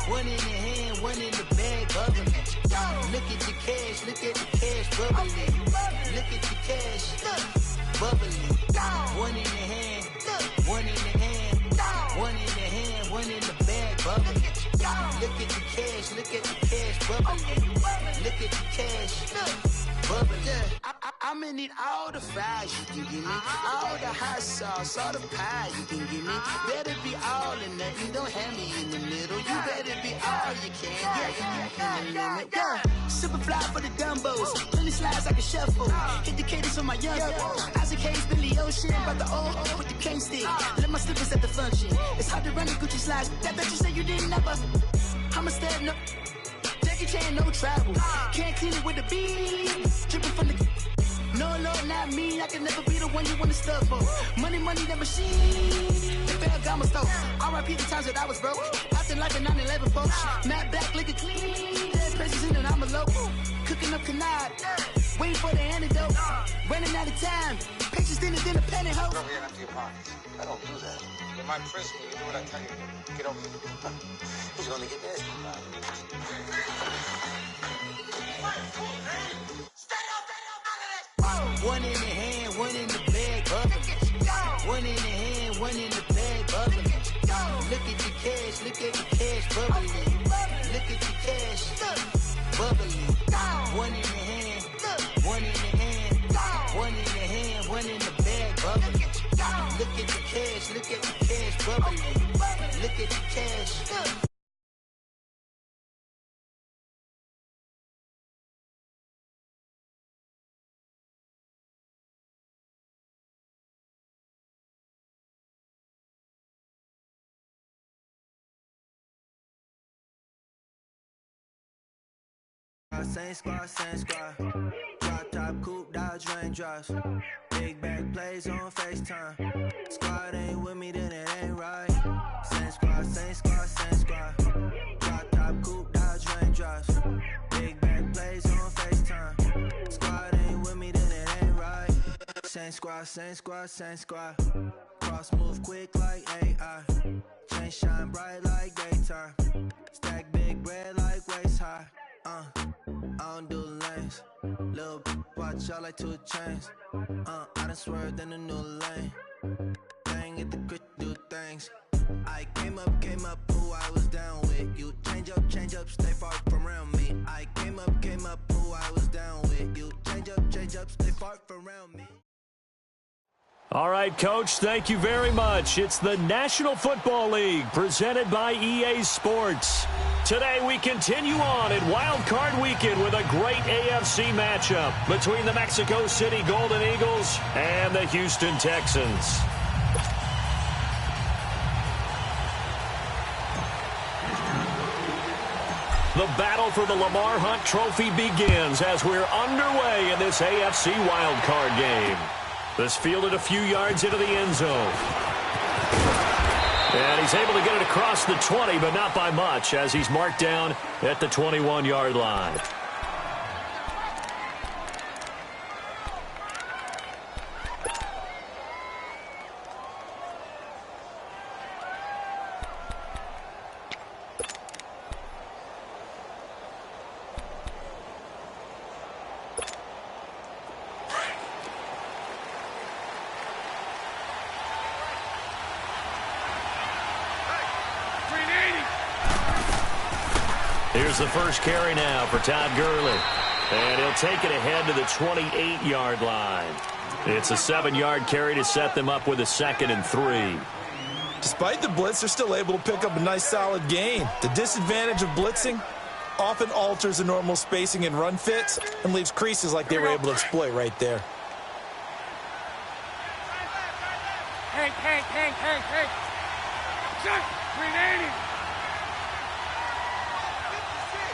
One in the hand, one in the bag, bubbling. Look at the cash, look at the cash, bubbling. Look at the cash, bubbling. One in the hand, one in the hand, one in the hand, one in the bag, bubbling. Look at the cash, look at the cash, bubbling. Look at the cash, bubbling. I'ma need all the fries you can give me, all the hot sauce, all the pie you can give me. Better be all or nothing, don't have me in the middle. You better be all you can, yeah. Super fly for the dumbos, plenty slides like a shuffle. Hit the cadence on my young Isaac Hayes, Billy Ocean, about the old with the cane stick. Let my slippers at the function. It's hard to run the Gucci slides. That bet you say you didn't never. I'ma step no. Jackie Chan, no travel. Can't clean it with a beat. Dripping from the. No, Lord, not me. I can never be the one you want to stuff for. Money, that machine. The Ferragamo stove. R.I.P. the times that I was broke. Acting like a 9/11 folks. Matte back, liquor clean. Dead places in and I'm a local. Cooking up canard. Waiting for the antidote. Running out of time. Patience thinner than a penny hoe. Over here empty your pockets. I don't do that. You might press me. You do what I tell you. Get over here. Who's gonna get this? One in the hand, one in the bag, bubbling. One in the hand, one in the bag, bubbling. Look at the cash, look at the cash, bubbling. Look at the cash, bubbling. One in the hand, one in the hand, one in the hand, one in the bag, bubbling. Look at the cash, look at the cash, bubbling. Look at the cash. Same squad, drop top, coupe, Dodge raindrops. Big back plays on FaceTime. Squad ain't with me, then it ain't right. Same squad, drop top, coupe, Dodge raindrops. Big back plays on FaceTime. Squad ain't with me, then it ain't right. Same squad. Cross move quick like AI. Chain shine bright like daytime. Stack big bread like waist high. I don't do lanes. Little watch out like 2 chains. I done swerved in a new lane. Bang at the grit, do things. I came up, who I was down with. You change up, stay far from around me. I came up, who I was down with. You change up, stay far from around me. All right, Coach, thank you very much. It's the National Football League presented by EA Sports. Today we continue on in Wild Card Weekend with a great AFC matchup between the Mexico City Golden Eagles and the Houston Texans. The battle for the Lamar Hunt Trophy begins as we're underway in this AFC Wild Card game. This fielded a few yards into the end zone. And he's able to get it across the 20, but not by much, as he's marked down at the 21-yard line. Here's the first carry now for Todd Gurley. And he'll take it ahead to the 28-yard line. It's a 7-yard carry to set them up with a 2nd and 3. Despite the blitz, they're still able to pick up a nice solid gain. The disadvantage of blitzing often alters the normal spacing and run fits and leaves creases like they were able to exploit right there. Hank. Shot. 380.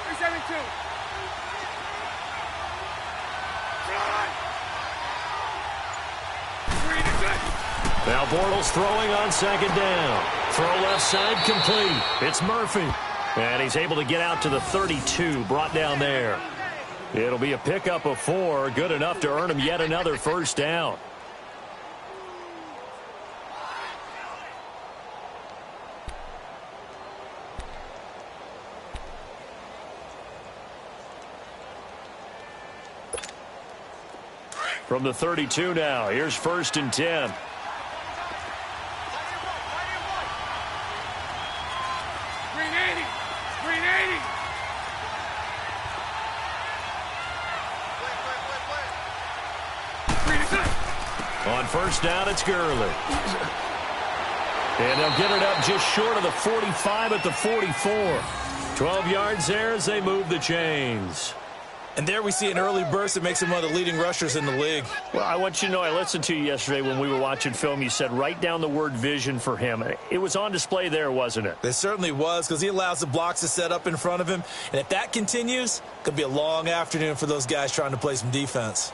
372. Now Bortles throwing on 2nd down. Throw left side complete. It's Murphy. And he's able to get out to the 32, brought down there. It'll be a pickup of 4, good enough to earn him yet another first down. From the 32 now, here's 1st and 10. On 1st down, it's Gurley. And they'll get it up just short of the 45 at the 44. 12 yards there as they move the chains. And there we see an early burst that makes him one of the leading rushers in the league. Well, I want you to know, I listened to you yesterday when we were watching film. You said write down the word vision for him. It was on display there, wasn't it? It certainly was, because he allows the blocks to set up in front of him. And if that continues, it could be a long afternoon for those guys trying to play some defense.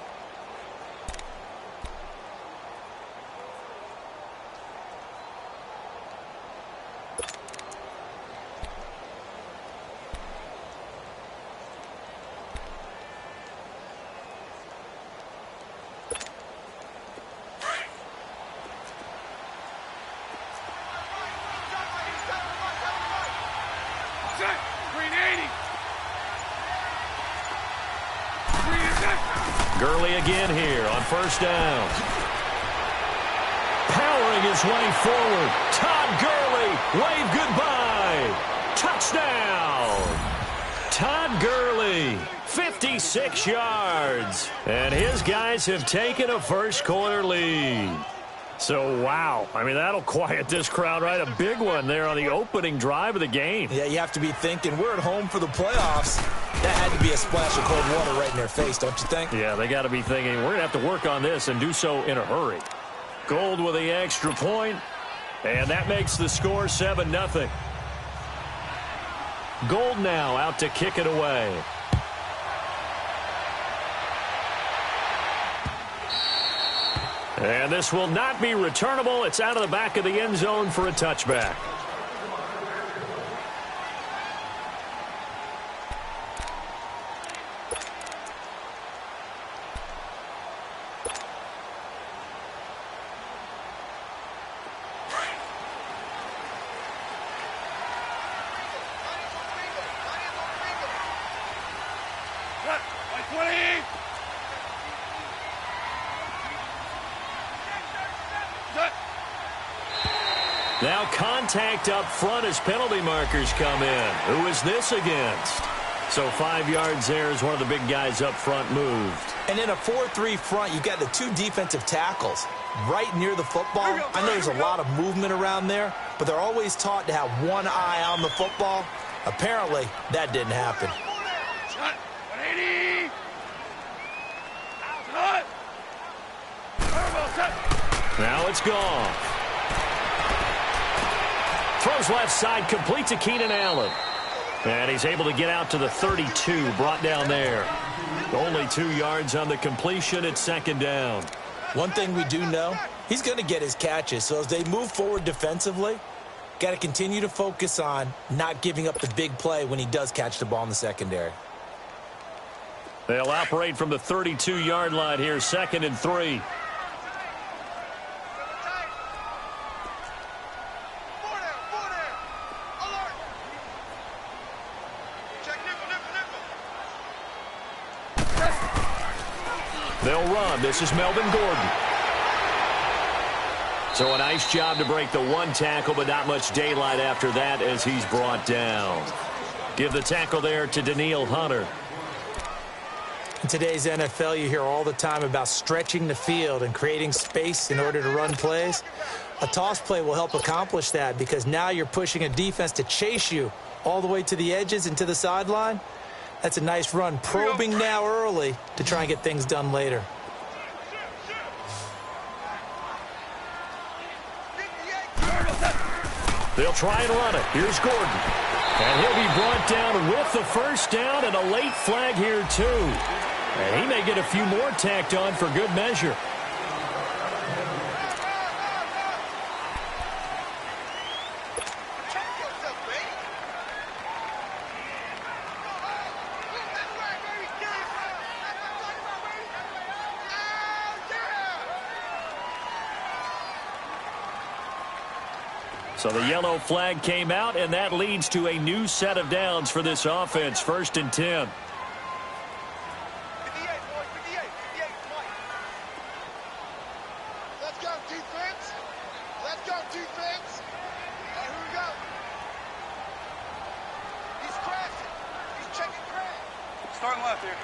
Gurley again here on 1st down. Powering his way forward. Todd Gurley, wave goodbye. Touchdown. Todd Gurley, 56 yards. And his guys have taken a first-quarter lead. So, wow. I mean, that'll quiet this crowd, right? A big one there on the opening drive of the game. Yeah, you have to be thinking, we're at home for the playoffs. That had to be a splash of cold water right in their face, don't you think? Yeah, they got to be thinking, we're going to have to work on this and do so in a hurry. Gold with the extra point, and that makes the score 7-0. Gold now out to kick it away. And this will not be returnable. It's out of the back of the end zone for a touchback. Now contact up front as penalty markers come in. Who is this against? So 5 yards there as one of the big guys up front moved. And in a 4-3 front, you've got the 2 defensive tackles right near the football. I know there's a lot of movement around there, but they're always taught to have one eye on the football. Apparently, that didn't happen. Now it's gone. Throws left side, complete to Keenan Allen. And he's able to get out to the 32, brought down there. Only 2 yards on the completion at 2nd down. One thing we do know, he's going to get his catches. So as they move forward defensively, got to continue to focus on not giving up the big play when he does catch the ball in the secondary. They'll operate from the 32-yard line here, 2nd and 3. They'll run. This is Melvin Gordon. So a nice job to break the 1 tackle, but not much daylight after that as he's brought down. Give the tackle there to Daniil Hunter. In today's NFL, you hear all the time about stretching the field and creating space in order to run plays. A toss play will help accomplish that because now you're pushing a defense to chase you all the way to the edges and to the sideline. That's a nice run, probing now early to try and get things done later. They'll try and run it. Here's Gordon. And he'll be brought down with the 1st down and a late flag here, too. And he may get a few more tacked on for good measure. So the yellow flag came out, and that leads to a new set of downs for this offense. 1st and 10. Starting left here.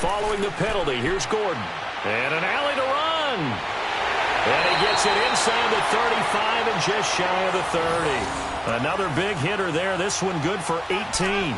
Following the penalty, here's Gordon. And an alley to run. And he gets it inside the 35 and just shy of the 30. Another big hitter there. This one good for 18.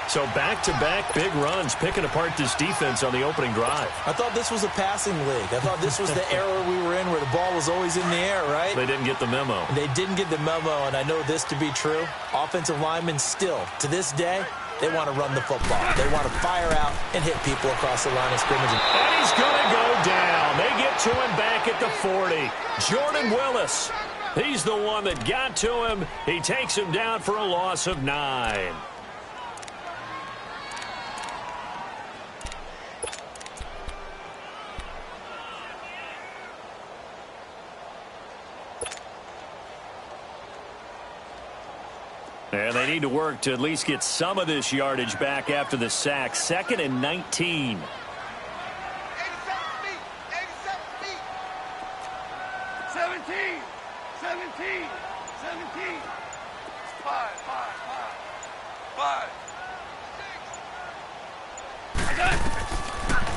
So back-to-back big runs, picking apart this defense on the opening drive. I thought this was a passing league. I thought this was the era we were in where the ball was always in the air, right? They didn't get the memo. They didn't get the memo, and I know this to be true. Offensive linemen still, to this day, they want to run the football. They want to fire out and hit people across the line of scrimmage. And he's going to go down. They get to him back at the 40. Jordan Willis, he's the one that got to him. He takes him down for a loss of 9. And they need to work to at least get some of this yardage back after the sack. 2nd and 19. 87 feet. 87 feet. 17. 17. 17. 5. 5.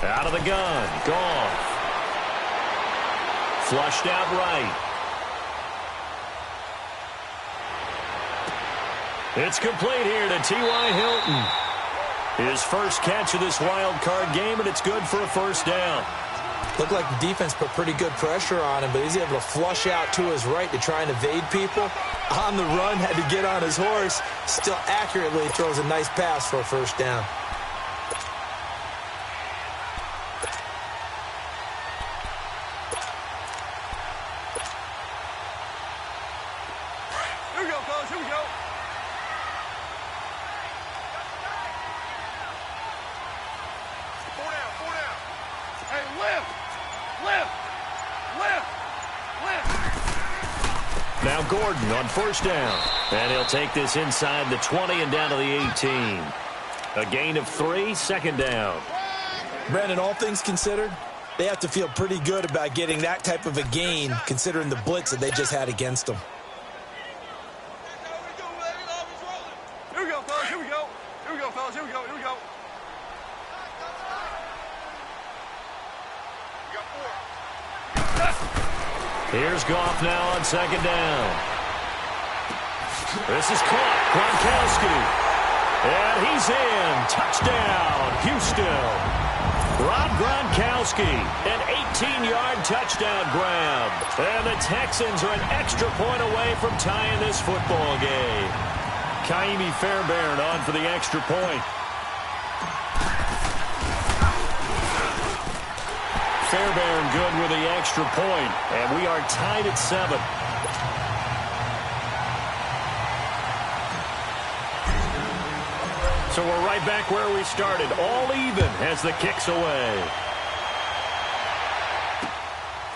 Out of the gun. Gone. Flushed out right. It's complete here to T.Y. Hilton. His first catch of this wild card game, and it's good for a first down. Looked like the defense put pretty good pressure on him, but he's able to flush out to his right to try and evade people. On the run, had to get on his horse. Still accurately throws a nice pass for a first down. Here we go, fellas. Here we go. Hey, lift! Now Gordon on first down. And he'll take this inside the 20 and down to the 18. A gain of 3, 2nd down. Brandon, all things considered, they have to feel pretty good about getting that type of a gain considering the blitz that they just had against them. Here we go, fellas. Here we go. Here we go, fellas. Here we go. Here we go. We got 4. Here's Goff now on 2nd down. This is caught. Gronkowski. And he's in. Touchdown, Houston. Rob Gronkowski, an 18-yard touchdown grab. And the Texans are an extra point away from tying this football game. Kaimi Fairbairn on for the extra point. Fairbairn good with the extra point, and we are tied at 7. So we're right back where we started, all even as the kick's away.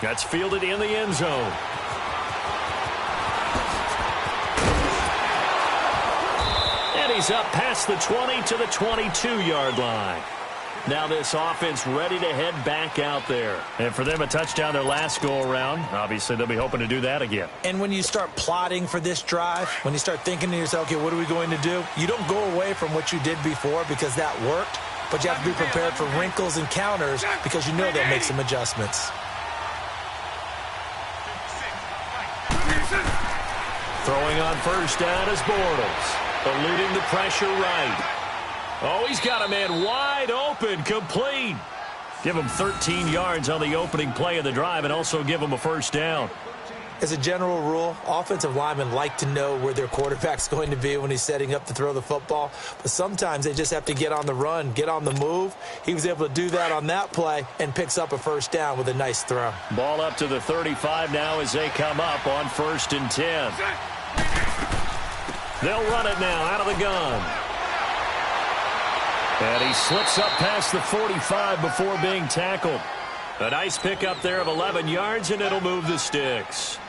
That's fielded in the end zone. And he's up past the 20 to the 22-yard line. Now this offense ready to head back out there. And for them, a touchdown their last go-around. Obviously, they'll be hoping to do that again. And when you start plotting for this drive, when you start thinking to yourself, okay, what are we going to do? You don't go away from what you did before because that worked, but you have to be prepared for wrinkles and counters because you know they'll make some adjustments. Throwing on first down is Bortles. Eluding the pressure right. Oh, he's got a man wide open, complete. Give him 13 yards on the opening play of the drive and also give him a first down. As a general rule, offensive linemen like to know where their quarterback's going to be when he's setting up to throw the football. But sometimes they just have to get on the run, get on the move. He was able to do that on that play and picks up a first down with a nice throw. Ball up to the 35 now as they come up on 1st and 10. They'll run it now out of the gun. And he slips up past the 45 before being tackled. A nice pickup there of 11 yards, and it'll move the sticks.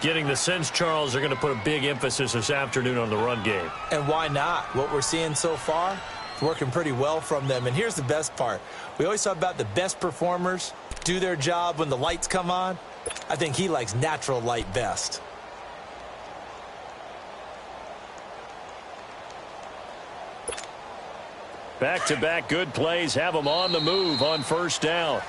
Getting the sense, Charles, are going to put a big emphasis this afternoon on the run game. And why not? What we're seeing so far is working pretty well from them. And here's the best part. We always talk about the best performers do their job when the lights come on. I think he likes natural light best. Back-to-back good plays have them on the move on first down.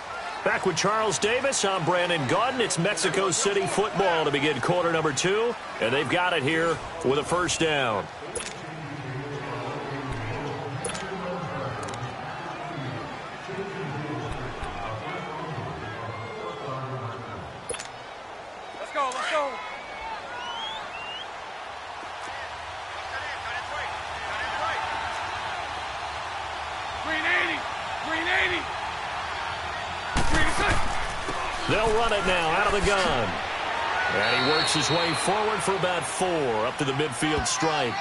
Back with Charles Davis, I'm Brandon Gaudin. It's Mexico City football to begin quarter number 2, and they've got it here with a first down. Let's go, let's go. Green 80, green 80. They'll run it now out of the gun. And he works his way forward for about 4 up to the midfield stripe.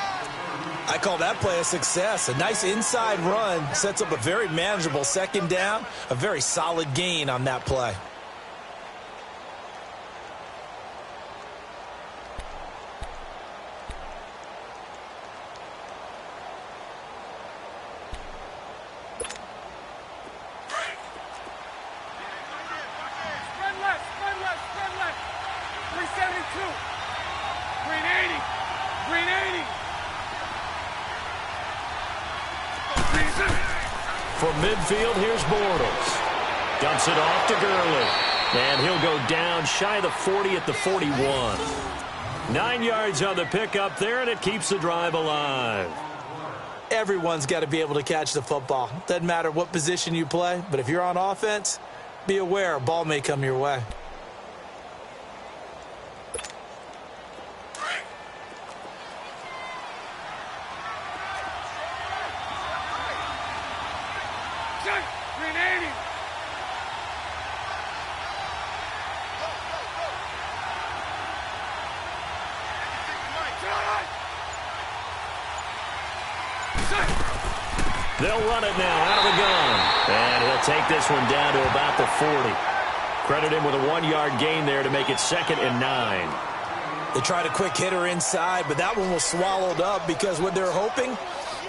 I call that play a success. A nice inside run sets up a very manageable second down. A very solid gain on that play. From midfield, here's Bortles. Dumps it off to Gurley. And he'll go down shy of the 40 at the 41. 9 yards on the pickup there, and it keeps the drive alive. Everyone's got to be able to catch the football. Doesn't matter what position you play, but if you're on offense, be aware a ball may come your way. They'll run it now out of the gun. And he'll take this one down to about the 40. Credit him with a 1-yard gain there to make it 2nd and 9. They tried a quick hitter inside, but that one was swallowed up because what they're hoping,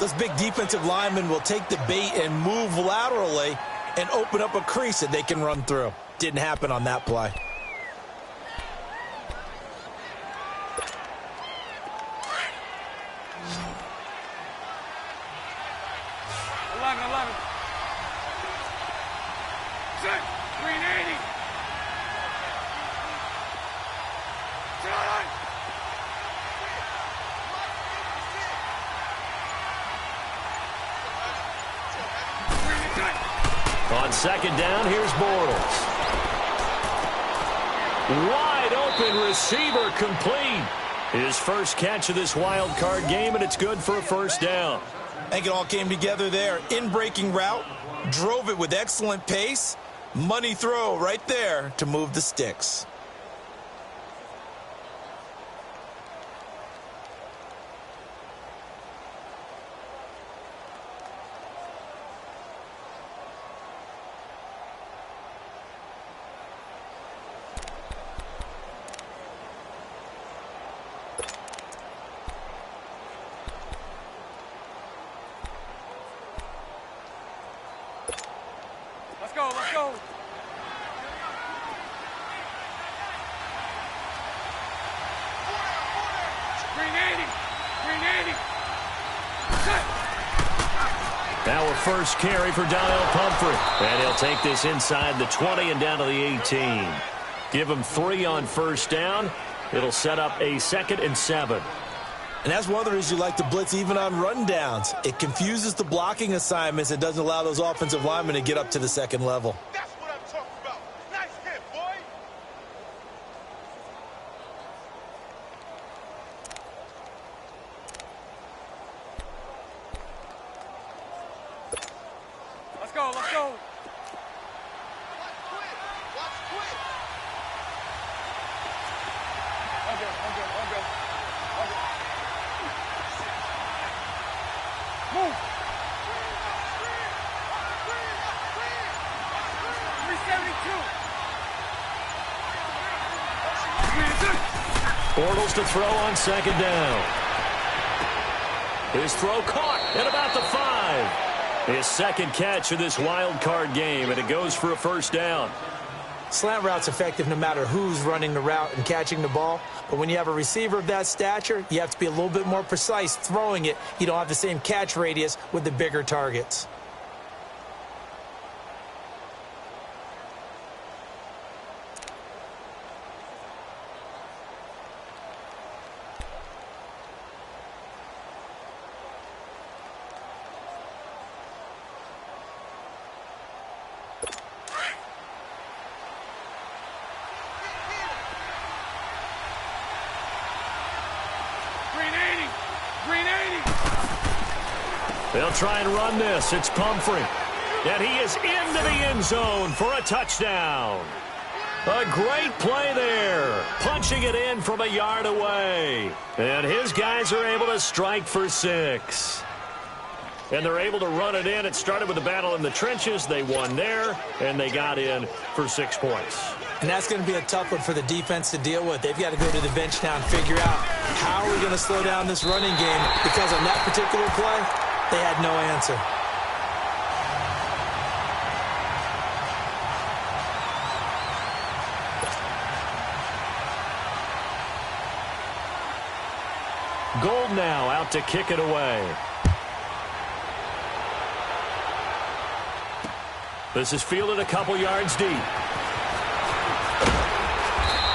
those big defensive linemen will take the bait and move laterally and open up a crease that they can run through. Didn't happen on that play. On second down, here's Bortles. Wide open receiver complete. His first catch of this wild card game, and it's good for a first down. I think it all came together there. In-breaking route, drove it with excellent pace. Money throw right there to move the sticks. Let's go, let's go. Green 80, green 80. Now a first carry for Donnell Pumphrey. And he'll take this inside the 20 and down to the 18. Give him 3 on first down. It'll set up a 2nd and 7. And that's one of the reasons you like to blitz even on rundowns. It confuses the blocking assignments. It doesn't allow those offensive linemen to get up to the second level. That's what I'm talking about. Nice hit, boy. Let's go, let's go. Watch quick. Okay. Move. 372. Bortles to throw on second down. His throw caught at about the 5. His second catch of this wild card game, and it goes for a first down. Slant route's effective no matter who's running the route and catching the ball. But when you have a receiver of that stature, you have to be a little bit more precise throwing it. You don't have the same catch radius with the bigger targets. They'll try and run this. It's Pumphrey. And he is into the end zone for a touchdown. A great play there. Punching it in from a yard away. And his guys are able to strike for 6. And they're able to run it in. It started with a battle in the trenches. They won there, and they got in for 6 points. And that's going to be a tough one for the defense to deal with. They've got to go to the bench now and figure out how are we going to slow down this running game, because on that particular play, they had no answer. Gold now out to kick it away. This is fielded a couple yards deep.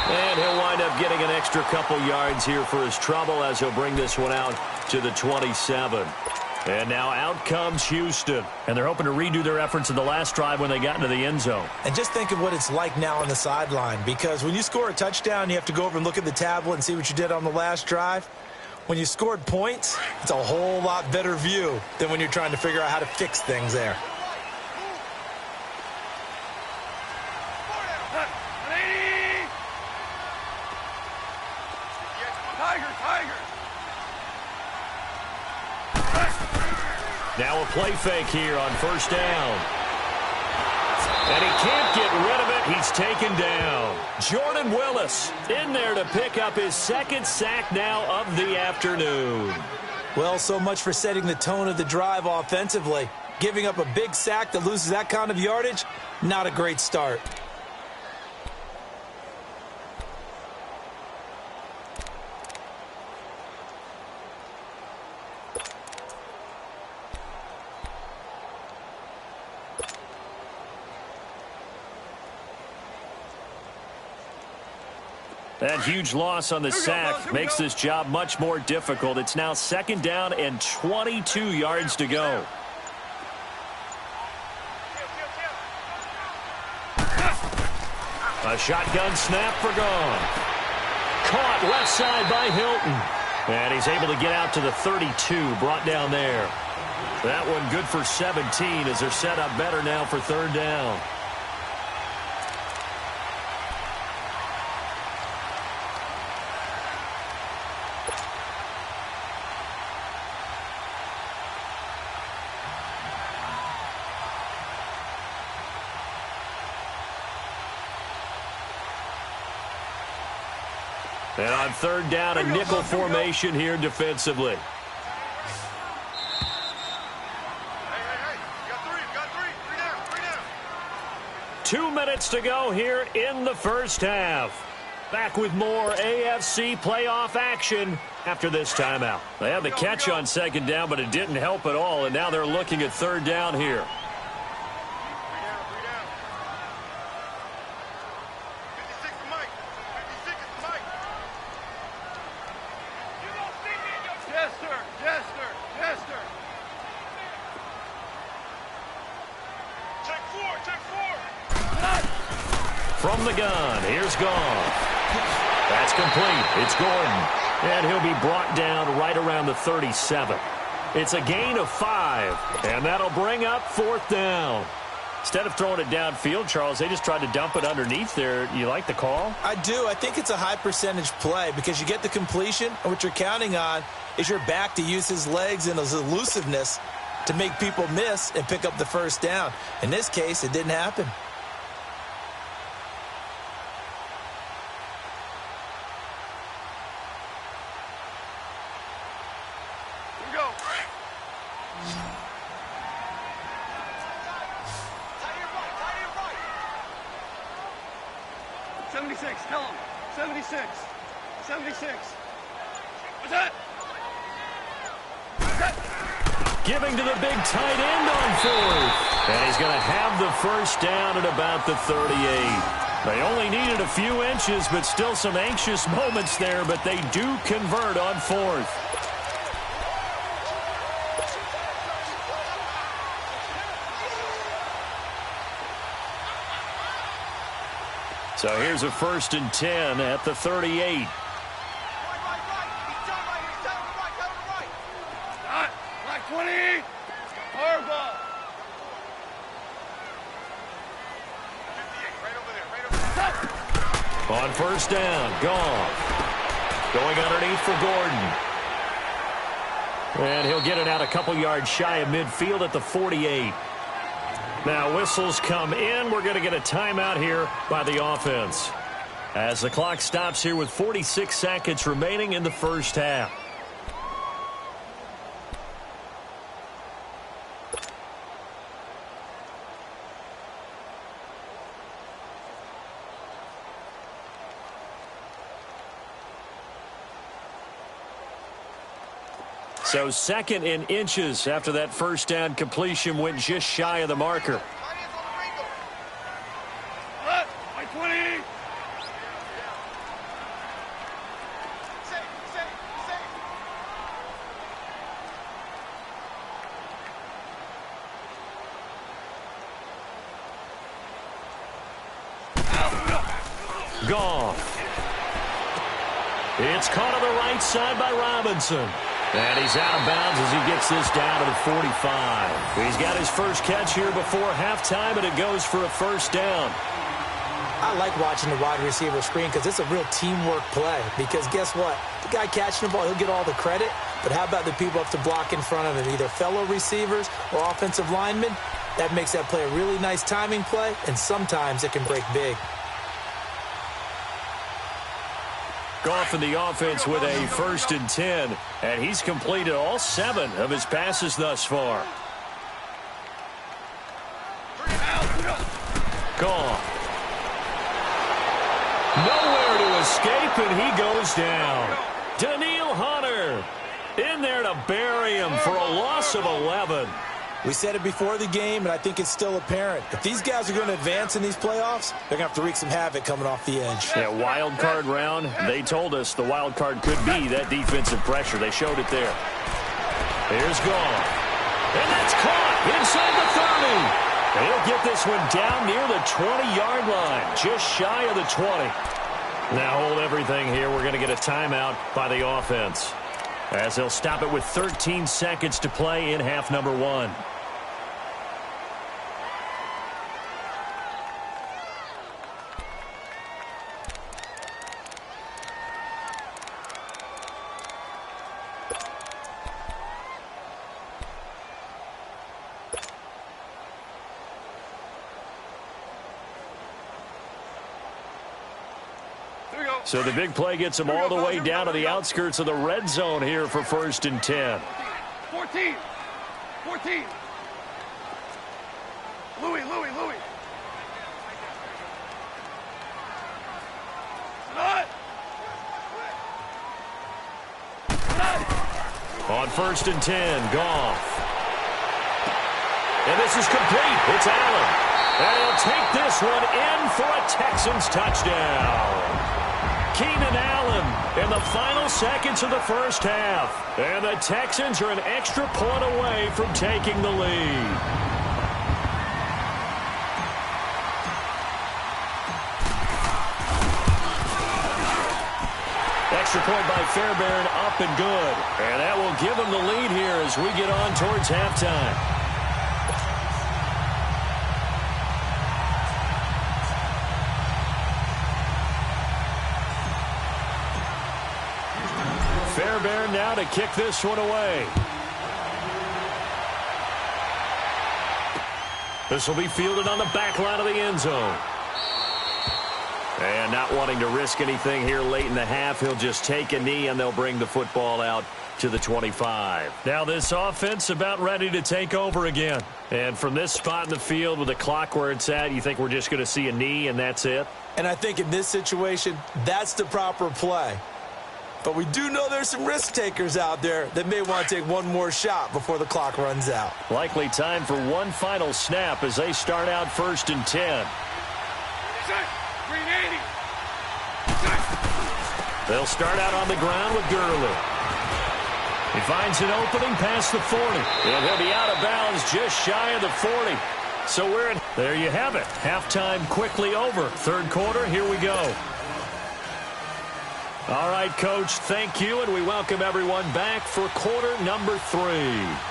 And he'll wind up getting an extra couple yards here for his trouble as he'll bring this one out to the 27. And now out comes Houston. And they're hoping to redo their efforts in the last drive when they got into the end zone. And just think of what it's like now on the sideline, because when you score a touchdown, you have to go over and look at the tablet and see what you did on the last drive. When you scored points, it's a whole lot better view than when you're trying to figure out how to fix things there. Now a play fake here on first down. And he can't get rid of it. He's taken down. Jordan Willis in there to pick up his second sack now of the afternoon. Well, so much for setting the tone of the drive offensively. Giving up a big sack that loses that kind of yardage, not a great start. That huge loss on the sack makes this job much more difficult. It's now second down and 22 yards to go. A shotgun snap for gone. Caught left side by Hilton. And he's able to get out to the 32, brought down there. That one good for 17 as they're set up better now for third down. And on third down, a nickel formation here defensively. Hey, you got three down. 2 minutes to go here in the first half. Back with more AFC playoff action after this timeout. They had the catch on second down, but it didn't help at all, and now they're looking at third down here. 56 to Mike. 56 is Mike. Jester. Check four. From the gun, here's Goff. That's complete. It's Gordon. And he'll be brought down right around the 37. It's a gain of 5, and that'll bring up fourth down. Instead of throwing it downfield, Charles, they just tried to dump it underneath there. You like the call? I do. I think it's a high percentage play because you get the completion, and what you're counting on is your back to use his legs and his elusiveness to make people miss and pick up the first down. In this case, it didn't happen. Here we go. 76, tell him. 76. 76. What's that? Giving to the big tight end on 4th. And he's going to have the first down at about the 38. They only needed a few inches, but still some anxious moments there, but they do convert on 4th. So here's a 1st and 10 at the 38. Black 20. Hard ball. On 1st down, Goff. Going underneath for Gordon. And he'll get it out a couple yards shy of midfield at the 48. Now whistles come in. We're going to get a timeout here by the offense as the clock stops here with 46 seconds remaining in the first half. So 2nd in inches after that first down completion went just shy of the marker. Black 20. Goff. It's caught on the right side by Robinson. And he's out of bounds as he gets this down to the 45. He's got his first catch here before halftime, and it goes for a first down. I like watching the wide receiver screen because it's a real teamwork play. Because guess what? The guy catching the ball, he'll get all the credit. But how about the people up to block in front of him, either fellow receivers or offensive linemen? That makes that play a really nice timing play, and sometimes it can break big. Goff in the offense with a 1st and 10, and he's completed all 7 of his passes thus far. Goff. Nowhere to escape, and he goes down. Daniil Hunter in there to bury him for a loss of 11. We said it before the game, and I think it's still apparent. If these guys are going to advance in these playoffs, they're going to have to wreak some havoc coming off the edge. Yeah, wild card round. They told us the wild card could be that defensive pressure. They showed it there. Here's Goff. And that's caught inside the 30. He'll get this one down near the 20-yard line, just shy of the 20. Now hold everything here. We're going to get a timeout by the offense, as they'll stop it with 13 seconds to play in half number 1. So the big play gets them all the way down to the outskirts of the red zone here for 1st and 10. 14. 14. Louis. On 1st and 10, Goff. And this is complete. It's Allen. And he'll take this one in for a Texans touchdown. Keenan Allen in the final seconds of the first half. And the Texans are an extra point away from taking the lead. Extra point by Fairbairn, up and good. And that will give them the lead here as we get on towards halftime. Fairbairn now to kick this one away. This will be fielded on the back line of the end zone. And not wanting to risk anything here late in the half, he'll just take a knee and they'll bring the football out to the 25. Now this offense about ready to take over again. And from this spot in the field with the clock where it's at, you think we're just going to see a knee and that's it? And I think in this situation, that's the proper play. But we do know there's some risk takers out there that may want to take one more shot before the clock runs out. Likely time for one final snap as they start out 1st and 10. They'll start out on the ground with Gurley. He finds an opening past the 40. And he'll be out of bounds just shy of the 40. So there you have it. Halftime quickly over. Third quarter, here we go. All right, Coach, thank you, and we welcome everyone back for quarter number 3.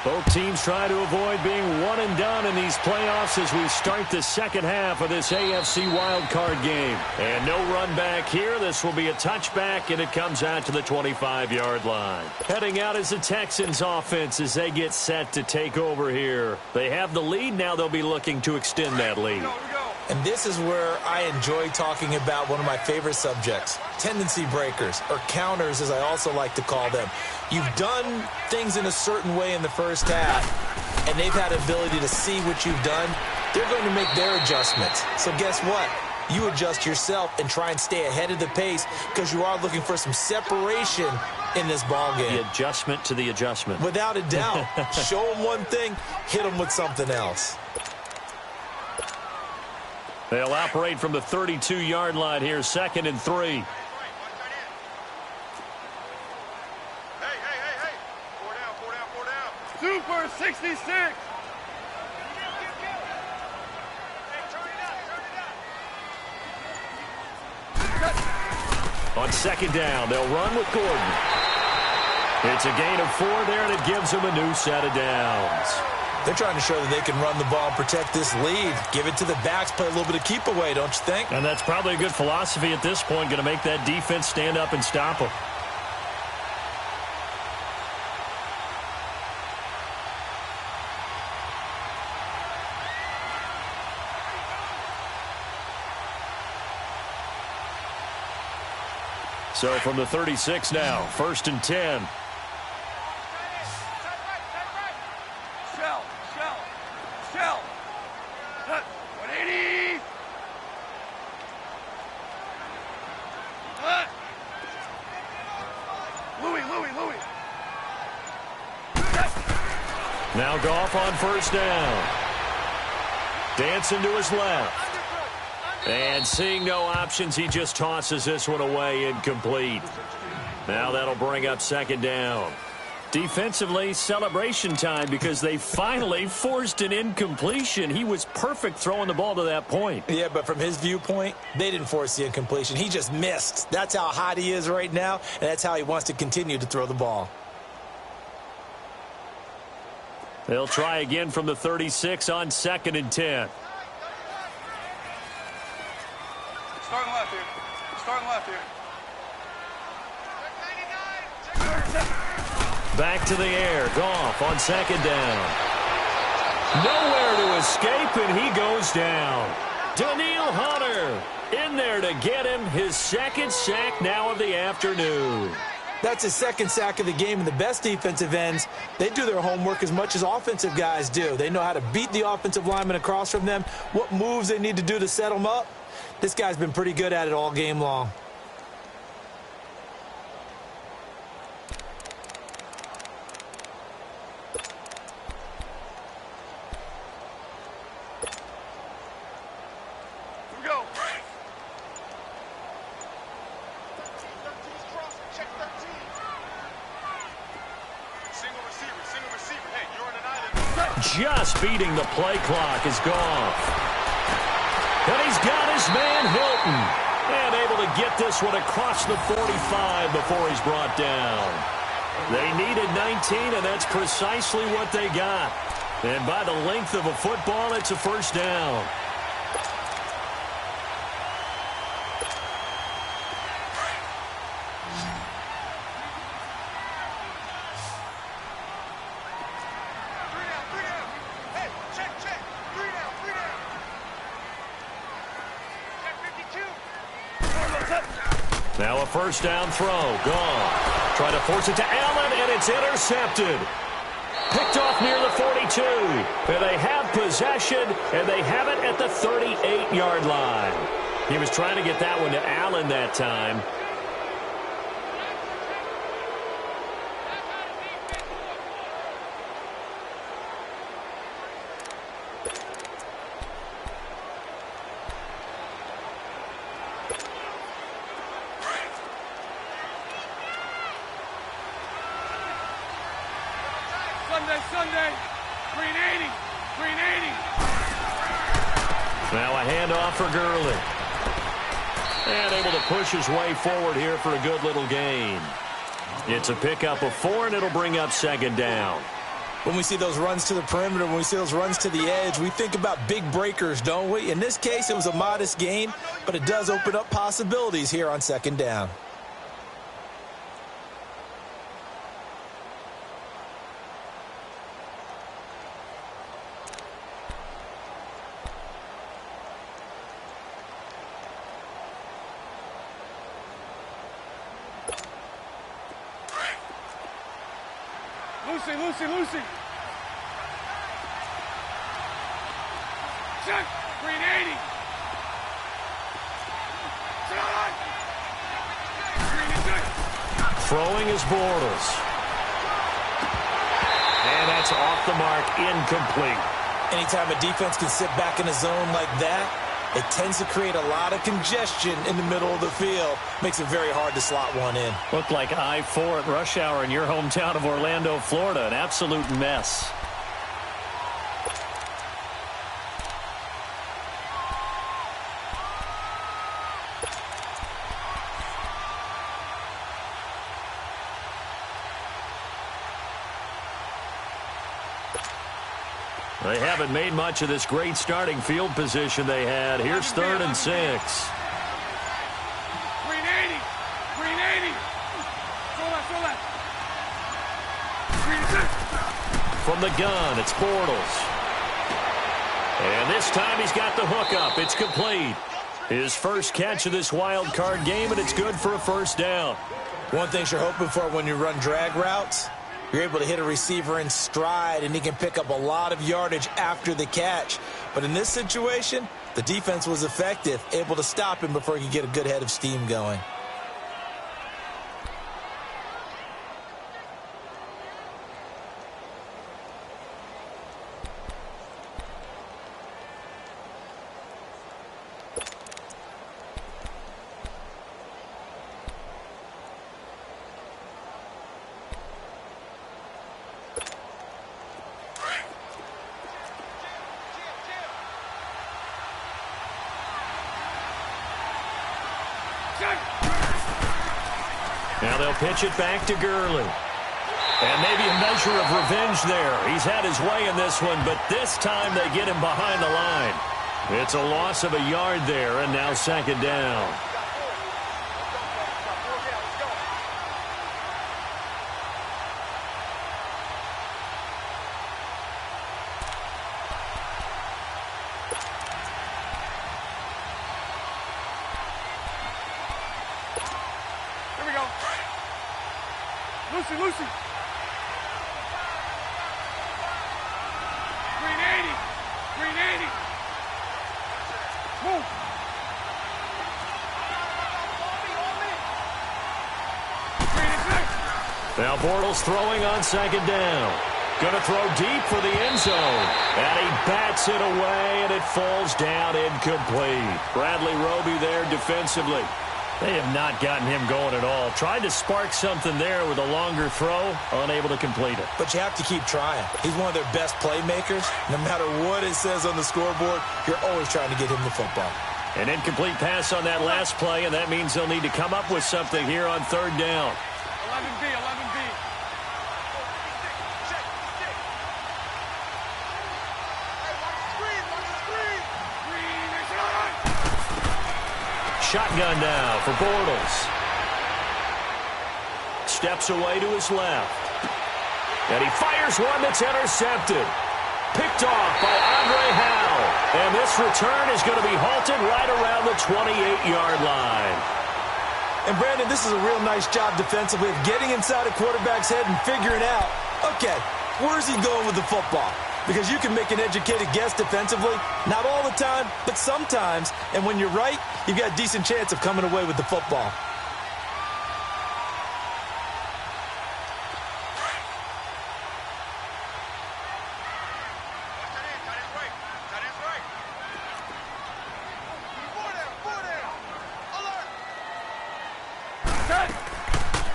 Both teams try to avoid being one and done in these playoffs as we start the second half of this AFC wildcard game. And no run back here. This will be a touchback, and it comes out to the 25-yard line. Heading out is the Texans offense as they get set to take over here. They have the lead. Now they'll be looking to extend that lead. And this is where I enjoy talking about one of my favorite subjects, tendency breakers, or counters as I also like to call them. You've done things in a certain way in the first half, and they've had ability to see what you've done. They're going to make their adjustments. So guess what? You adjust yourself and try and stay ahead of the pace because you are looking for some separation in this ball game. The adjustment to the adjustment. Without a doubt. Show them one thing, hit them with something else. They'll operate from the 32-yard line here, 2nd and 3. Hey. 4 down. Super 66. On 2nd down, they'll run with Gordon. It's a gain of 4 there, and it gives them a new set of downs. They're trying to show that they can run the ball and protect this lead. Give it to the backs, play a little bit of keep away, don't you think? And that's probably a good philosophy at this point, going to make that defense stand up and stop them. So from the 36 now, 1st and 10. Shell. 180. Louis. Now Goff on 1st down. Dancing to his left. And seeing no options, he just tosses this one away, incomplete. Now that'll bring up 2nd down. Defensively, celebration time because they finally forced an incompletion. He was perfect throwing the ball to that point. Yeah, but from his viewpoint, they didn't force the incompletion. He just missed. That's how hot he is right now, and that's how he wants to continue to throw the ball. They'll try again from the 36 on 2nd and 10. Starting left here. Back to the air. Goff on 2nd down. Nowhere to escape, and he goes down. Daniil Hunter in there to get him his 2nd sack now of the afternoon. That's his 2nd sack of the game, and the best defensive ends, they do their homework as much as offensive guys do. They know how to beat the offensive lineman across from them, what moves they need to do to set them up. This guy's been pretty good at it all game long. Just beating the play clock is Goff. And he's got his man Hilton. And able to get this one across the 45 before he's brought down. They needed 19, and that's precisely what they got. And by the length of a football, it's a 1st down. Now a 1st down throw. Gone. Try to force it to Allen, and it's intercepted. Picked off near the 42. And they have possession, and they have it at the 38-yard line. He was trying to get that one to Allen that time. Sunday, 380, 380. Now a handoff for Gurley. And able to push his way forward here for a good little gain. It's a pickup of 4, and it'll bring up second down. When we see those runs to the perimeter, when we see those runs to the edge, we think about big breakers, don't we? In this case, it was a modest gain, but it does open up possibilities here on second down. Lucy. Check, 380. Throwing is Bortles. And that's off the mark, incomplete. Anytime a defense can sit back in a zone like that, it tends to create a lot of congestion in the middle of the field. Makes it very hard to slot one in. Looked like I-4 at rush hour in your hometown of Orlando, Florida. An absolute mess. They haven't made much of this great starting field position they had. Here's 3rd and 6. 380. From the gun, it's Bortles. And this time he's got the hook up. It's complete. His first catch of this wild card game, and it's good for a first down. One thing you're hoping for when you run drag routes, you're able to hit a receiver in stride, and he can pick up a lot of yardage after the catch. But in this situation, the defense was effective, able to stop him before he could get a good head of steam going. Now they'll pitch it back to Gurley. And maybe a measure of revenge there. He's had his way in this one, but this time they get him behind the line. It's a loss of a yard there, and now second down. Lucy. 380. Move. Now Bortles throwing on second down. Going to throw deep for the end zone. And he bats it away, and it falls down incomplete. Bradley Roby there defensively. They have not gotten him going at all. Tried to spark something there with a longer throw, unable to complete it. But you have to keep trying. He's one of their best playmakers. No matter what it says on the scoreboard, you're always trying to get him the football. An incomplete pass on that last play, and that means they'll need to come up with something here on third down. 11B. Shotgun now for Bortles. Steps away to his left. And he fires one that's intercepted. Picked off by Andre Howell. And this return is going to be halted right around the 28-yard line. And, Brandon, this is a real nice job defensively of getting inside a quarterback's head and figuring out, okay, where's he going with the football? Because you can make an educated guess defensively, not all the time, but sometimes. And when you're right, you've got a decent chance of coming away with the football.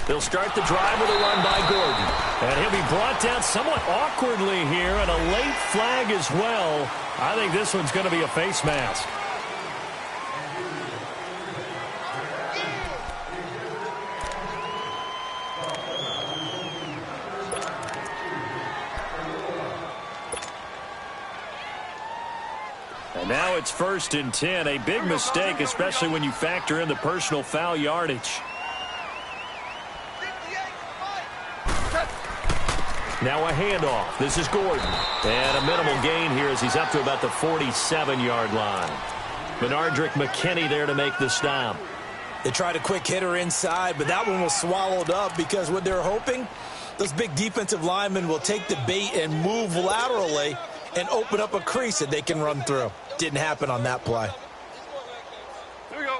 They'll start the drive with a run by Gordon. And he'll be brought down somewhat awkwardly here, and a late flag as well. I think this one's going to be a face mask. And now it's 1st and 10. A big mistake, especially when you factor in the personal foul yardage. Now a handoff. This is Gordon. And a minimal gain here as he's up to about the 47-yard line. Benardrick McKinney there to make the stop. They tried a quick hitter inside, but that one was swallowed up because what they're hoping, those big defensive linemen will take the bait and move laterally and open up a crease that they can run through. Didn't happen on that play. Here we go.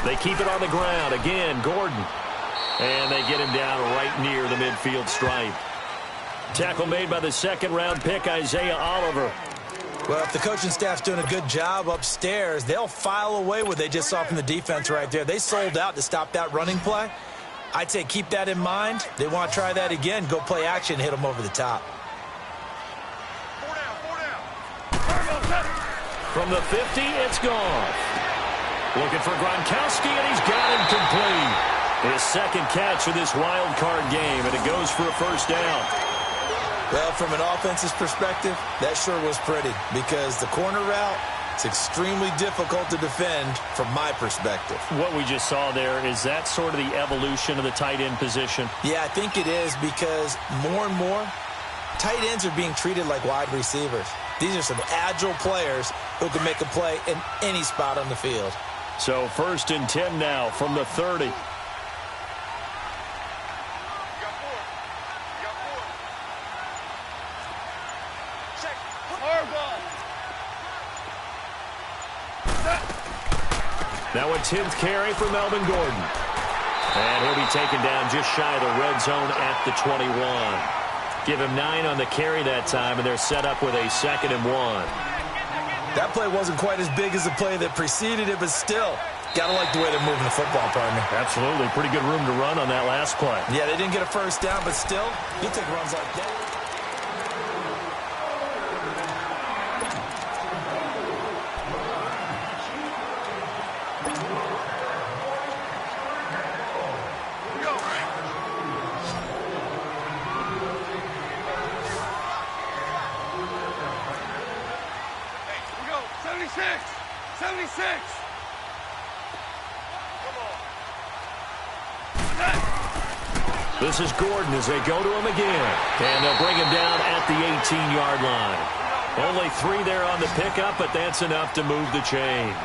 They keep it on the ground. Again, Gordon. And they get him down right near the midfield stripe. Tackle made by the second-round pick, Isaiah Oliver. Well, if the coaching staff's doing a good job upstairs, they'll file away what they just saw from the defense right there. They sold out to stop that running play. I'd say keep that in mind. They want to try that again. Go play action, hit them over the top. From the 50, it's gone. Looking for Gronkowski, and he's got him complete. His second catch of this wild card game, and it goes for a first down. Well, from an offense's perspective, that sure was pretty because the corner route is extremely difficult to defend from my perspective. What we just saw there, is that sort of the evolution of the tight end position? Yeah, I think it is because more and more, tight ends are being treated like wide receivers. These are some agile players who can make a play in any spot on the field. So 1st and 10 now from the 30. Now a 10th carry for Melvin Gordon. And he'll be taken down just shy of the red zone at the 21. Give him 9 on the carry that time, and they're set up with a 2nd and 1. That play wasn't quite as big as the play that preceded it, but still, got to like the way they're moving the football, partner. Absolutely. Pretty good room to run on that last play. Yeah, they didn't get a first down, but still, you take runs like that. This is Gordon as they go to him again. And they'll bring him down at the 18-yard line. Only 3 there on the pickup, but that's enough to move the chains.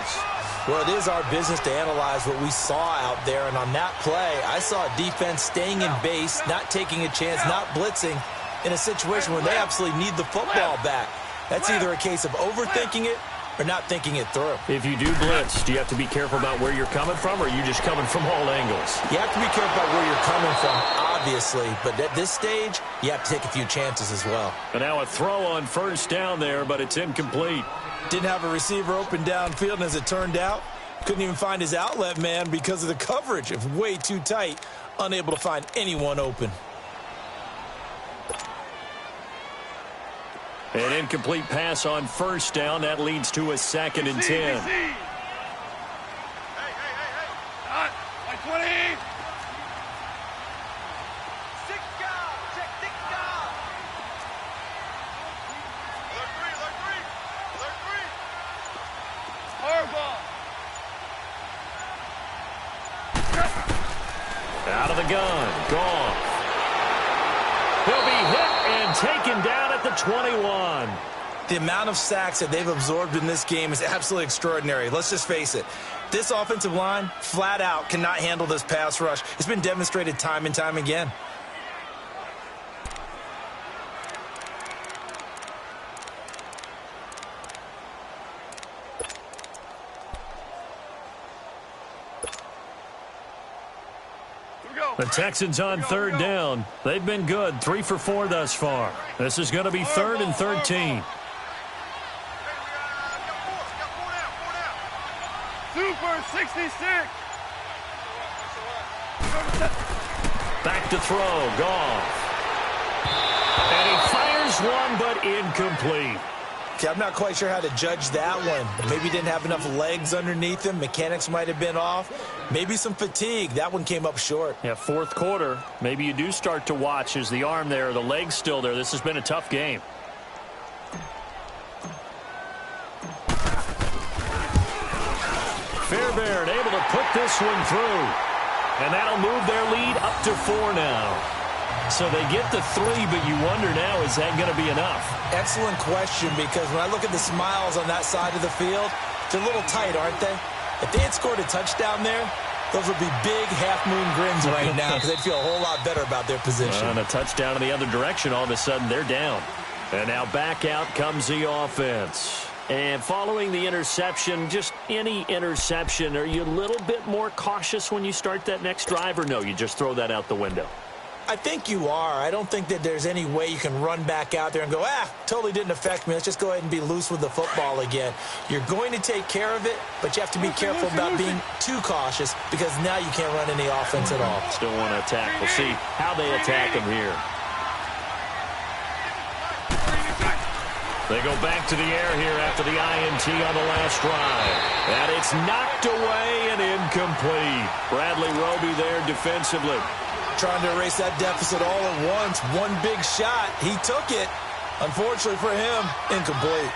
Well, it is our business to analyze what we saw out there. And on that play, I saw a defense staying in base, not taking a chance, not blitzing in a situation where they absolutely need the football back. That's either a case of overthinking it or not thinking it through. If you do blitz, do you have to be careful about where you're coming from, or are you just coming from all angles? You have to be careful about where you're coming from, obviously, but at this stage, you have to take a few chances as well. And now a throw on first down there, but it's incomplete. Didn't have a receiver open downfield, and as it turned out, couldn't even find his outlet man because of the coverage. It was way too tight, unable to find anyone open. An incomplete pass on first down. That leads to a 2nd and 10. Hey. Like 20. gun. Gone. He'll be hit and taken down at the 21. The amount of sacks that they've absorbed in this game is absolutely extraordinary. Let's just face it. This offensive line, flat out, cannot handle this pass rush. It's been demonstrated time and time again. The Texans on third down. They've been good, 3 for 4 thus far. This is going to be 3rd and 13. Super 66. Back to throw. Goff. And he fires one, but incomplete. Okay, I'm not quite sure how to judge that one. Maybe he didn't have enough legs underneath him. Mechanics might have been off. Maybe some fatigue. That one came up short. Yeah, fourth quarter. Maybe you do start to watch as the arm there, the leg's still there. This has been a tough game. Fairbairn able to put this one through. And that'll move their lead up to 4 now. So they get the 3, but you wonder now, is that going to be enough? Excellent question, because when I look at the smiles on that side of the field, they're a little tight, aren't they? If they had scored a touchdown there, those would be big half-moon grins right now because they'd feel a whole lot better about their position. And a touchdown in the other direction, all of a sudden they're down. And now back out comes the offense. And following the interception, just any interception, are you a little bit more cautious when you start that next drive, or no, you just throw that out the window? I think you are. I don't think that there's any way you can run back out there and go, totally didn't affect me. Let's just go ahead and be loose with the football again. You're going to take care of it, but you have to be careful about being too cautious because now you can't run any offense at all. Still want to attack. We'll see how they attack him here. They go back to the air here after the INT on the last drive. And it's knocked away and incomplete. Bradley Roby there defensively. Trying to erase that deficit all at once. One big shot. He took it. Unfortunately for him, incomplete.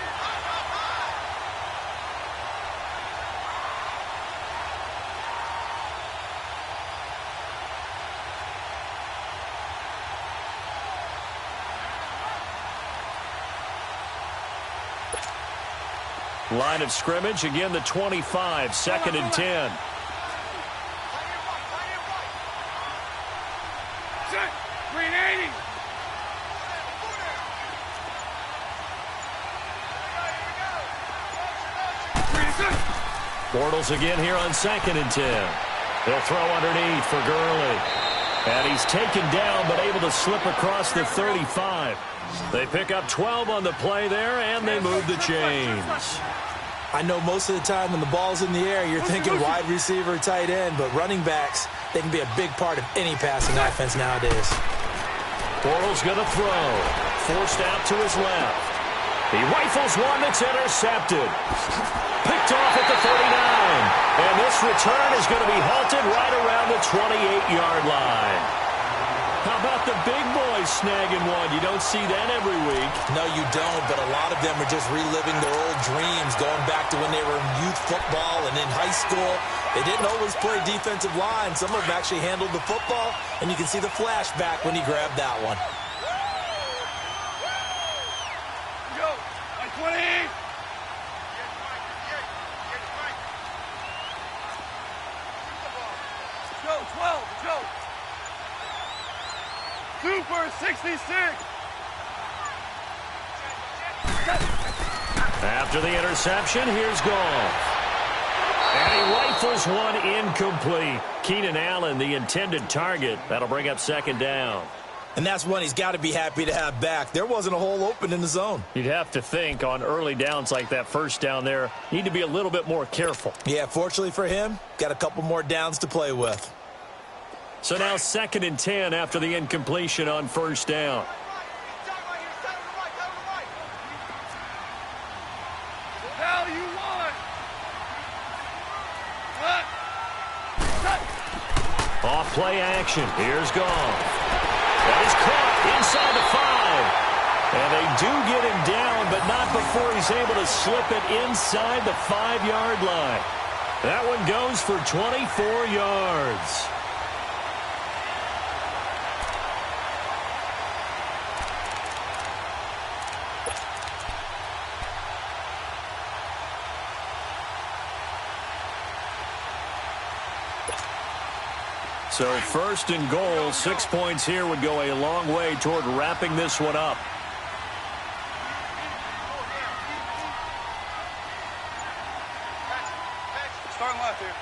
Line of scrimmage, again the 25, 2nd and 10. Bortles again here on 2nd and 10. He'll throw underneath for Gurley. And he's taken down but able to slip across the 35. They pick up 12 on the play there, and they move the chains. I know most of the time when the ball's in the air, you're thinking wide receiver, tight end, but running backs, they can be a big part of any passing offense nowadays. Bortles going to throw. Forced out to his left. He rifles one that's intercepted. Picked off at the 39. And this return is going to be halted right around the 28-yard line. How about the big boys snagging one? You don't see that every week. No, you don't, but a lot of them are just reliving their old dreams, going back to when they were in youth football and in high school. They didn't always play defensive line. Some of them actually handled the football, and you can see the flashback when he grabbed that one. Go, like 20. Go, 12, go. Super 66. After the interception, here's Goff. And he rifles one incomplete. Keenan Allen, the intended target. That'll bring up 2nd down. And that's one he's got to be happy to have back. There wasn't a hole open in the zone. You'd have to think on early downs like that first down there, need to be a little bit more careful. Yeah, fortunately for him, got a couple more downs to play with. So now 2nd and 10 after the incompletion on 1st down. Hell you want? Off play action. Here's Goff. That is caught inside the 5. And they do get him down, but not before he's able to slip it inside the 5-yard line. That one goes for 24 yards. So first and goal, 6 points here would go a long way toward wrapping this one up. Starting left here.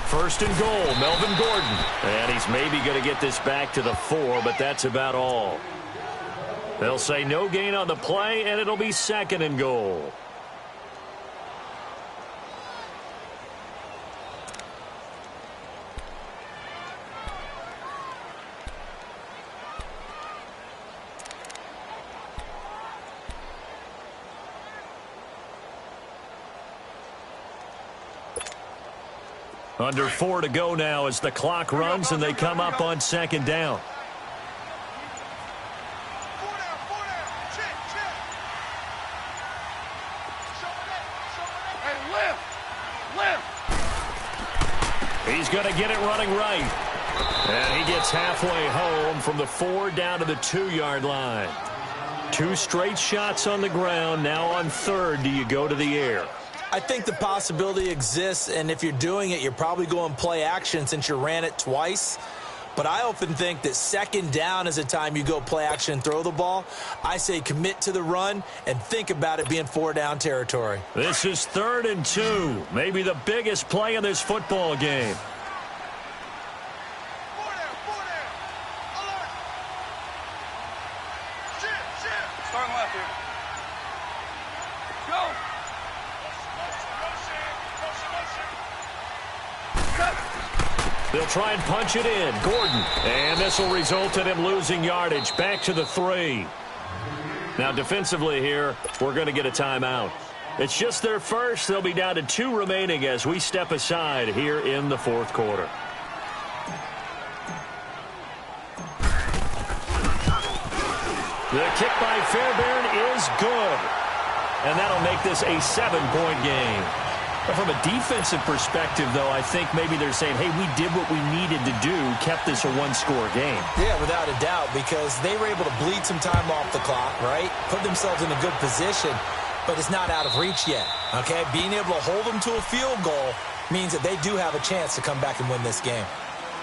First and goal, Melvin Gordon. And he's maybe going to get this back to the 4, but that's about all. They'll say no gain on the play, and it'll be second and goal. Under 4 to go now as the clock runs and they come up on second down. He's going to get it running right. And he gets halfway home from the 4 down to the 2-yard line. 2 straight shots on the ground. Now on third, do you go to the air? I think the possibility exists, and if you're doing it, you're probably going play action since you ran it twice. But I often think that second down is a time you go play action and throw the ball. I say commit to the run and think about it being 4-down territory. This is 3rd and 2, maybe the biggest play in this football game. Starting left here. Go! They'll try and punch it in. Gordon. And this will result in him losing yardage. Back to the 3. Now defensively here, we're going to get a timeout. It's just their first. They'll be down to 2 remaining as we step aside here in the 4th quarter. The kick by Fairbairn is good. And that'll make this a 7-point game. But from a defensive perspective, though, I think maybe they're saying, hey, we did what we needed to do, kept this a 1-score game. Yeah, without a doubt, because they were able to bleed some time off the clock, right? Put themselves in a good position, but it's not out of reach yet, okay? Being able to hold them to a field goal means that they do have a chance to come back and win this game.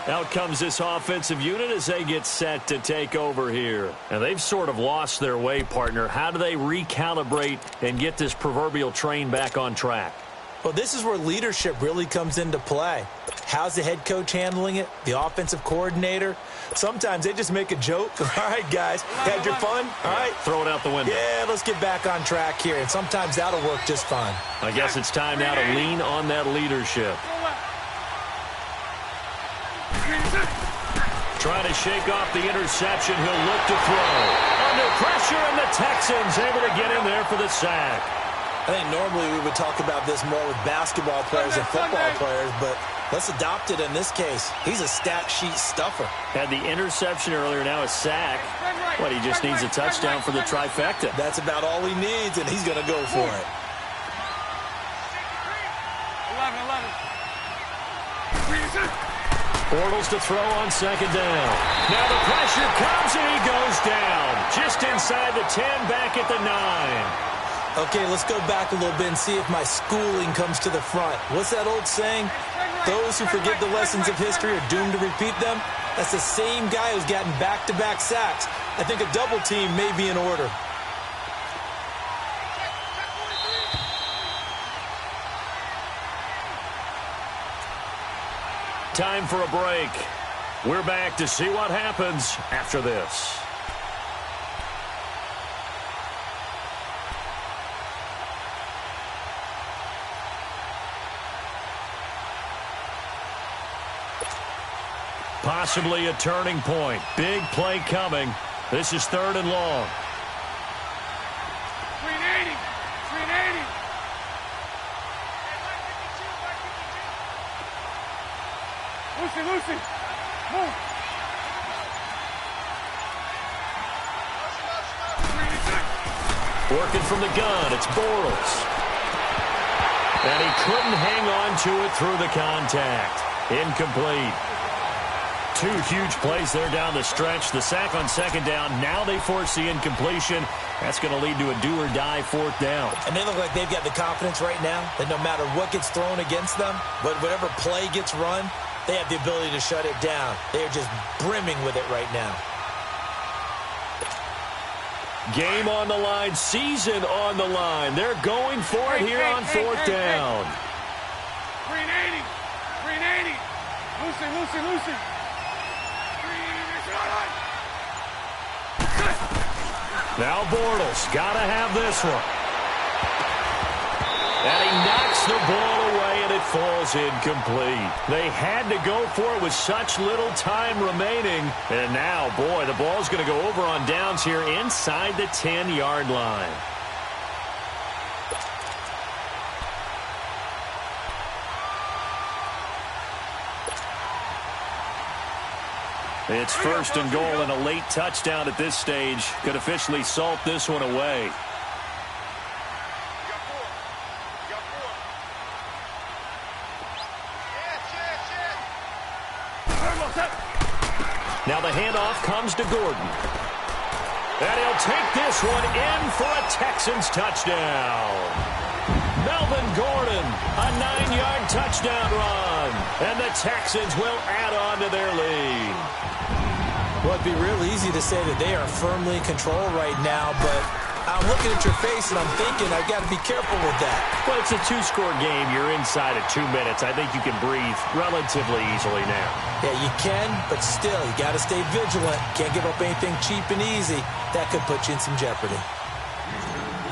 Out comes this offensive unit as they get set to take over here. And they've sort of lost their way, partner. How do they recalibrate and get this proverbial train back on track? Well, this is where leadership really comes into play. How's the head coach handling it? The offensive coordinator? Sometimes they just make a joke. All right, guys, had your fun? All right. Throw it out the window. Yeah, let's get back on track here. And sometimes that'll work just fine. I guess it's time now to lean on that leadership. Trying to shake off the interception. He'll look to throw. Under pressure, and the Texans able to get in there for the sack. I think normally we would talk about this more with basketball players and football players, but let's adopt it in this case. He's a stat sheet stuffer. Had the interception earlier, now a sack. What, he just needs a touchdown for the trifecta. That's about all he needs, and he's going to go for it. 11. Bortles to throw on second down. Now the pressure comes, and he goes down. Just inside the 10, back at the 9. Okay, let's go back a little bit and see if my schooling comes to the front. What's that old saying? Those who forget the lessons of history are doomed to repeat them. That's the same guy who's gotten back-to-back sacks. I think a double team may be in order. Time for a break. We're back to see what happens after this. Possibly a turning point. Big play coming. This is 3rd and long. 380. Lucy. Move. Working from the gun. It's Bortles. And he couldn't hang on to it through the contact. Incomplete. two huge plays there down the stretch. The sack on second down. Now they force the incompletion. That's going to lead to a do-or-die fourth down. And they look like they've got the confidence right now that no matter what gets thrown against them, but whatever play gets run, they have the ability to shut it down. They are just brimming with it right now. Game on the line, season on the line. They're going for it here on fourth down. Green 80. Green 80. Lucy. Now Bortles got to have this one. And he knocks the ball away, and it falls incomplete. They had to go for it with such little time remaining. And now, boy, the ball's going to go over on downs here inside the 10-yard line. It's first and goal, and a late touchdown at this stage could officially salt this one away. Now the handoff comes to Gordon. And he'll take this one in for a Texans touchdown. Melvin Gordon, a 9-yard touchdown run. And the Texans will add on to their lead. Well, it'd be real easy to say that they are firmly in control right now, but I'm looking at your face and I'm thinking I've got to be careful with that. Well, it's a two-score game. You're inside of 2 minutes. I think you can breathe relatively easily now. Yeah, you can, but still, you got to stay vigilant. Can't give up anything cheap and easy. That could put you in some jeopardy.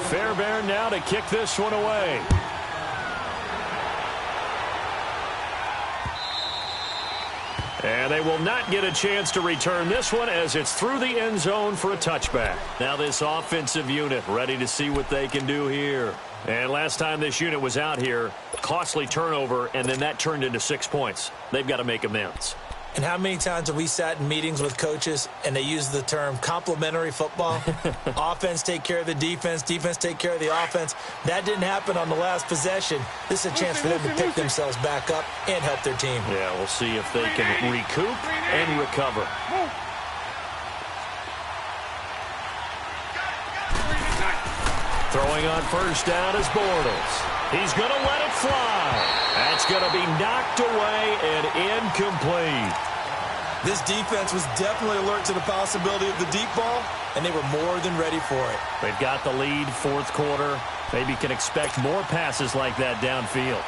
Fairbairn now to kick this one away. And they will not get a chance to return this one as it's through the end zone for a touchback. Now this offensive unit ready to see what they can do here. And last time this unit was out here, costly turnover, and then that turned into 6 points. They've got to make amends. And how many times have we sat in meetings with coaches and they use the term complementary football? Offense take care of the defense, defense take care of the offense. That didn't happen on the last possession. This is a chance for them to pick themselves back up and help their team. Yeah, we'll see if they can recoup and recover. Throwing on first down is Bortles. He's going to let it fly. That's going to be knocked away and incomplete. This defense was definitely alert to the possibility of the deep ball, and they were more than ready for it. They've got the lead, fourth quarter. Maybe can expect more passes like that downfield.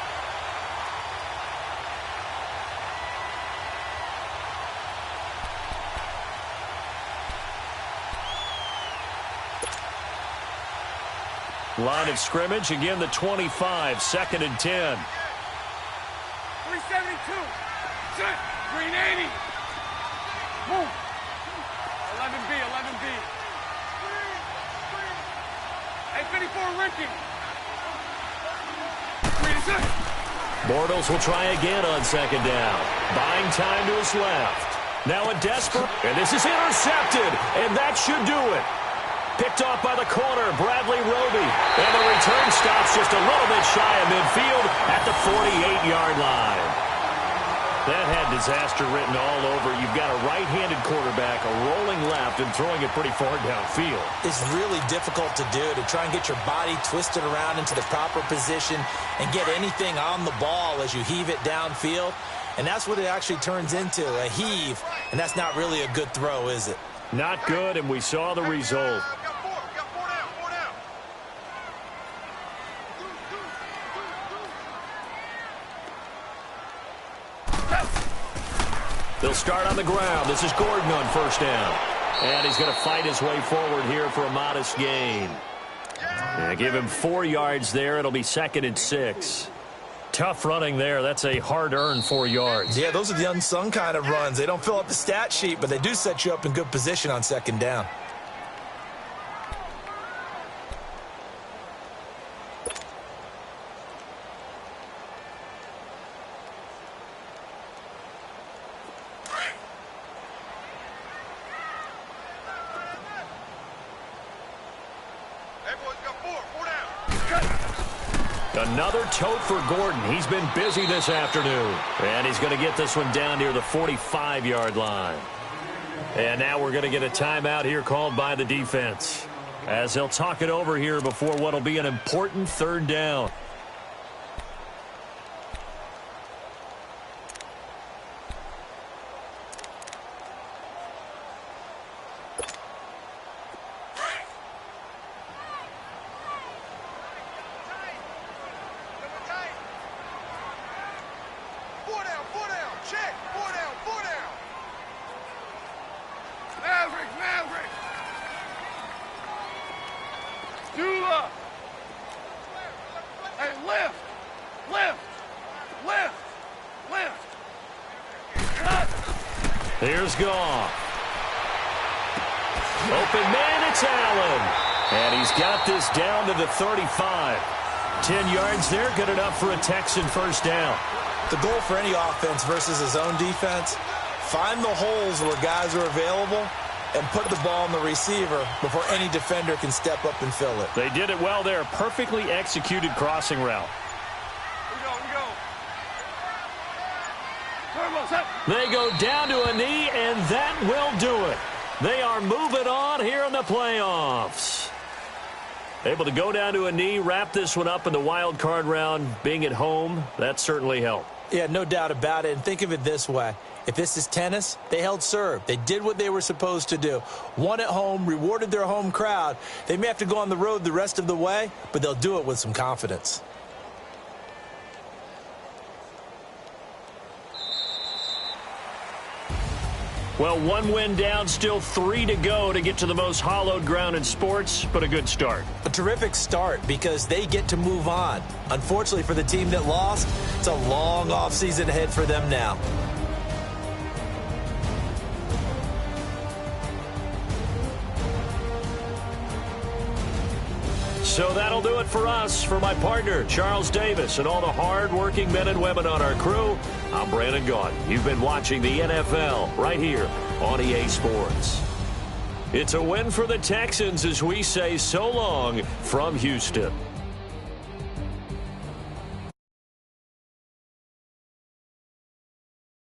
Line of scrimmage, again the 25, second and 10. 372. Set. Green 80. Move. 11B, 11B. Hey, 54 Ricky. Green is set. Bortles will try again on second down. Buying time to his left. Now a desperate, and this is intercepted, and that should do it. Picked off by the corner, Bradley Roby. And the return stops just a little bit shy of midfield at the 48-yard line. That had disaster written all over. You've got a right-handed quarterback, a rolling left, and throwing it pretty far downfield. It's really difficult to do, to try and get your body twisted around into the proper position and get anything on the ball as you heave it downfield. And that's what it actually turns into, a heave. And that's not really a good throw, is it? Not good, and we saw the result. They'll start on the ground. This is Gordon on first down. And he's going to fight his way forward here for a modest gain. Yeah, give him 4 yards there. It'll be second and 6. Tough running there. That's a hard-earned 4 yards. Yeah, those are the unsung kind of runs. They don't fill up the stat sheet, but they do set you up in good position on second down. Another tote for Gordon. He's been busy this afternoon. And he's going to get this one down near the 45-yard line. And now we're going to get a timeout here called by the defense, as they'll talk it over here before what will be an important third down. Here's Goff. Open man, it's Allen. And he's got this down to the 35. 10 yards there, good enough for a Texan first down. The goal for any offense versus his own defense, find the holes where guys are available and put the ball on the receiver before any defender can step up and fill it. They did it well there. Perfectly executed crossing route. They go down to a knee, and that will do it. They are moving on here in the playoffs. Able to go down to a knee, wrap this one up in the wild card round. Being at home, that certainly helped. Yeah, no doubt about it. And think of it this way. If this is tennis, they held serve. They did what they were supposed to do. Won at home, rewarded their home crowd. They may have to go on the road the rest of the way, but they'll do it with some confidence. Well, one win down, still 3 to go to get to the most hallowed ground in sports, but a good start. A terrific start because they get to move on. Unfortunately for the team that lost, it's a long offseason ahead for them now. So that'll do it for us. For my partner, Charles Davis, and all the hard-working men and women on our crew, I'm Brandon Gaudin. You've been watching the NFL right here on EA Sports. It's a win for the Texans as we say so long from Houston.